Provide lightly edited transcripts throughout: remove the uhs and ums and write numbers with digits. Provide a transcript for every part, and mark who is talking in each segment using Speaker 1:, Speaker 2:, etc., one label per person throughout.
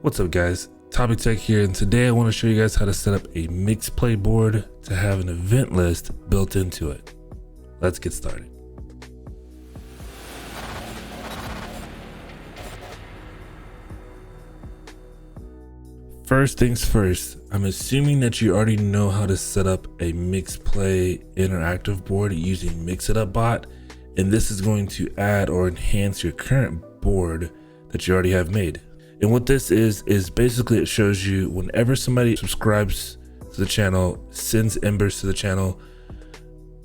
Speaker 1: What's up guys, Topic Tech here, and today I want to show you guys how to set up a MixPlay board to have an event list built into it. Let's get started. First things first, I'm assuming that you already know how to set up a MixPlay interactive board using MixItUpBot, and this is going to add or enhance your current board that you already have made. And what this is basically it shows you whenever somebody subscribes to the channel, sends embers to the channel,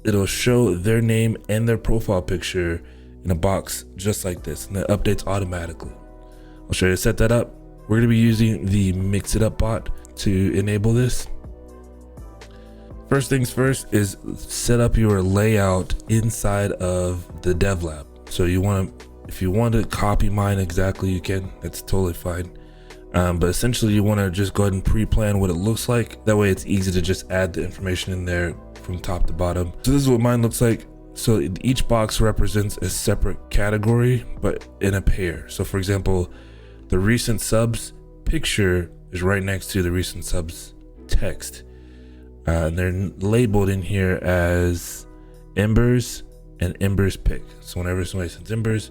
Speaker 1: it'll show their name and their profile picture in a box just like this, and it updates automatically. I'll show you how to set that up. We're going to be using the MixItUpBot to enable this. First things first is set up your layout inside of the dev lab. So if you want to copy mine exactly, you can. That's totally fine. But essentially you want to just go ahead and pre-plan what it looks like. That way it's easy to just add the information in there from top to bottom. So this is what mine looks like. So each box represents a separate category, but in a pair. So for example, the recent subs picture is right next to the recent subs text. And they're labeled in here as embers and embers pick. So whenever somebody sends embers,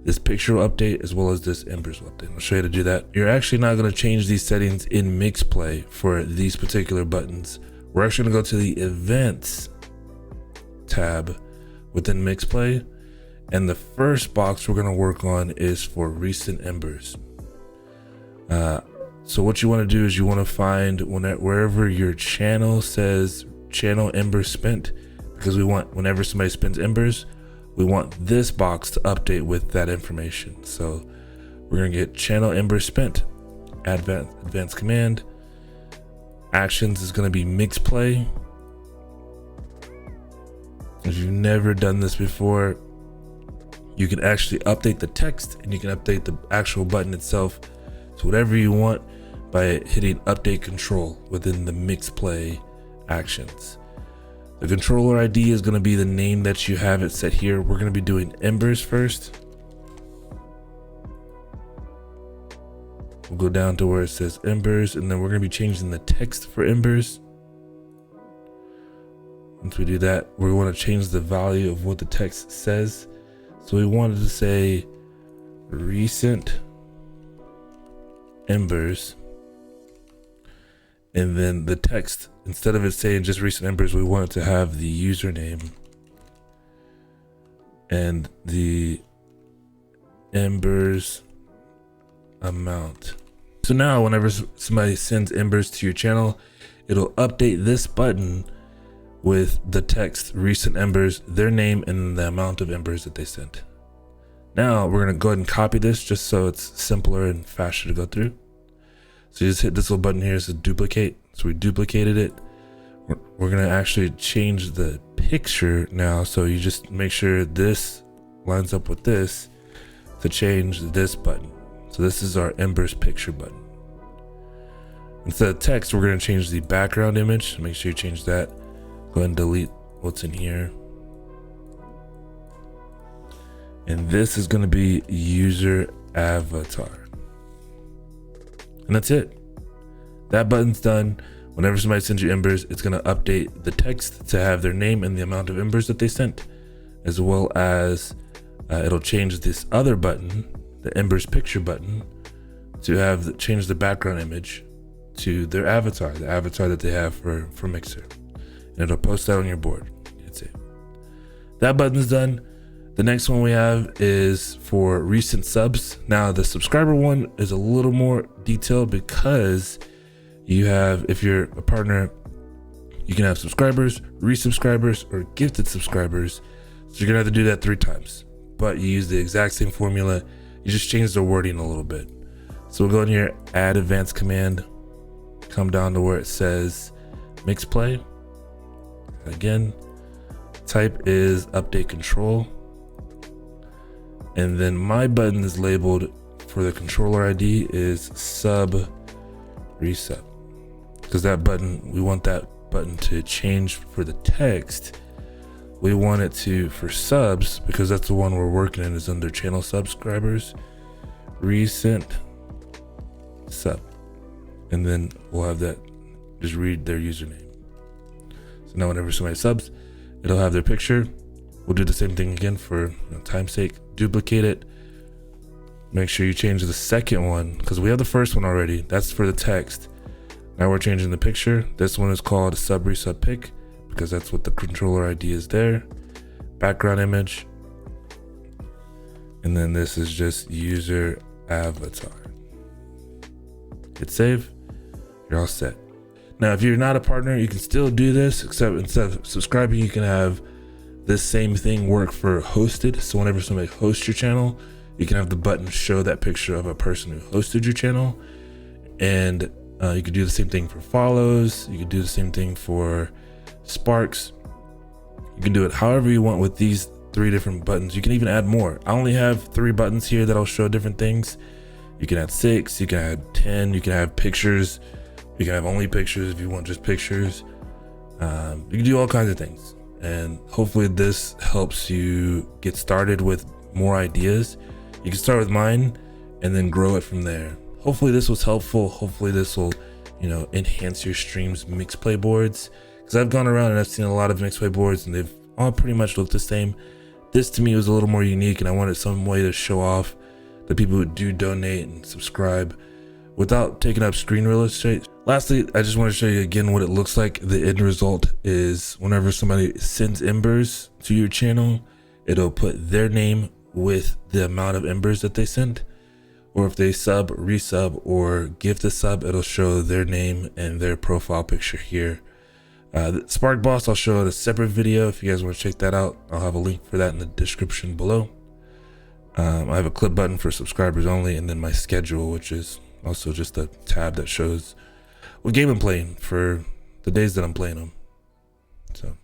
Speaker 1: this picture will update as well as this embers will update. I'll show you how to do that. You're actually not going to change these settings in MixPlay for these particular buttons. We're actually going to go to the events tab within MixPlay, and the first box we're going to work on is for recent embers. So what you want to do is you want to find wherever your channel says channel embers spent, because we want whenever somebody spends embers, we want this box to update with that information. So we're going to get channel embers spent, advanced command. Actions is going to be MixPlay. If you've never done this before, you can actually update the text and you can update the actual button itself to whatever you want by hitting update control within the MixPlay actions. The controller ID is going to be the name that you have it set here. We're going to be doing embers first. We'll go down to where it says embers, and then we're going to be changing the text for embers. Once we do that, we want to change the value of what the text says. So we wanted to say recent embers, and then the text, instead of it saying just recent embers, we want it to have the username and the embers amount. So now whenever somebody sends embers to your channel, it'll update this button with the text recent embers, their name, and the amount of embers that they sent. Now we're going to go ahead and copy this just so it's simpler and faster to go through. So you just hit this little button here, it says duplicate. So we duplicated it. We're going to actually change the picture now. So you just make sure this lines up with this to change this button. So this is our embers picture button. Instead of text, we're going to change the background image. Make sure you change that. Go ahead and delete what's in here. And this is going to be useravatar. And that's it. That button's done. Whenever somebody sends you embers, it's going to update the text to have their name and the amount of embers that they sent, as well as it'll change this other button, the embers picture button, to have change the background image to their avatar, the avatar that they have for Mixer. And it'll post that on your board. That's it. That button's done. The next one we have is for recent subs. Now the subscriber one is a little more detailed because you have, if you're a partner, you can have subscribers, resubscribers, or gifted subscribers. So you're gonna have to do that 3 times, but you use the exact same formula. You just change the wording a little bit. So we'll go in here, add advanced command, come down to where it says MixPlay. Again, type is update control. And then my button is labeled for the controller ID is sub resub, because that button, we want that button to change for the text. We want it to, for subs, because that's the one we're working in, is under channel subscribers, recent sub, and then we'll have that just read their username. So now whenever somebody subs, it'll have their picture. We'll do the same thing again for time's sake. Duplicate it. Make sure you change the second one because we have the first one already. That's for the text. Now we're changing the picture. This one is called sub resub pic because that's what the controller ID is there. Background image. And then this is just user avatar. Hit save. You're all set. Now, if you're not a partner, you can still do this, except instead of subscribing, you can have this same thing work for hosted. So whenever somebody hosts your channel, you can have the button show that picture of a person who hosted your channel. And you could do the same thing for follows. You could do the same thing for sparks. You can do it however you want with these 3 different buttons. You can even add more. I only have 3 buttons here that'll show different things. You can add 6, you can add 10, you can have pictures. You can have only pictures if you want just pictures. You can do all kinds of things. And hopefully this helps you get started with more ideas. You can start with mine and then grow it from there. Hopefully this was helpful. Hopefully this will, enhance your stream's MixPlay boards. Because I've gone around and I've seen a lot of MixPlay boards and they've all pretty much looked the same. This to me was a little more unique and I wanted some way to show off the people who do donate and subscribe without taking up screen real estate. Lastly, I just want to show you again what it looks like. The end result is whenever somebody sends embers to your channel, it'll put their name with the amount of embers that they sent. Or if they sub, resub, or gift a sub, it'll show their name and their profile picture here. The Spark Boss, I'll show in a separate video. If you guys want to check that out, I'll have a link for that in the description below. I have a clip button for subscribers only, and then my schedule, which is also just a tab that shows what game I'm playing for the days that I'm playing them. So,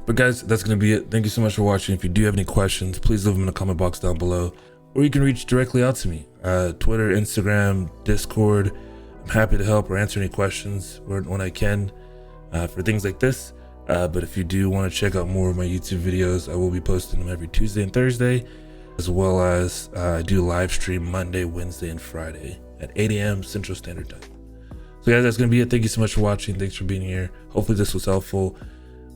Speaker 1: but guys, that's going to be it. Thank you so much for watching. If you do have any questions, please leave them in the comment box down below, or you can reach directly out to me. Twitter, Instagram, Discord. I'm happy to help or answer any questions when I can for things like this. But if you do want to check out more of my YouTube videos, I will be posting them every Tuesday and Thursday, as well as I do live stream Monday, Wednesday, and Friday at 8 a.m. Central Standard Time. So guys, that's going to be it. Thank you so much for watching. Thanks for being here. Hopefully this was helpful.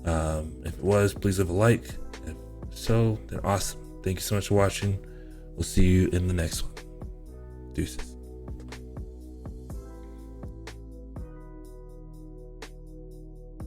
Speaker 1: If it was, please leave a like. If so, then awesome. Thank you so much for watching. We'll see you in the next one. Deuces.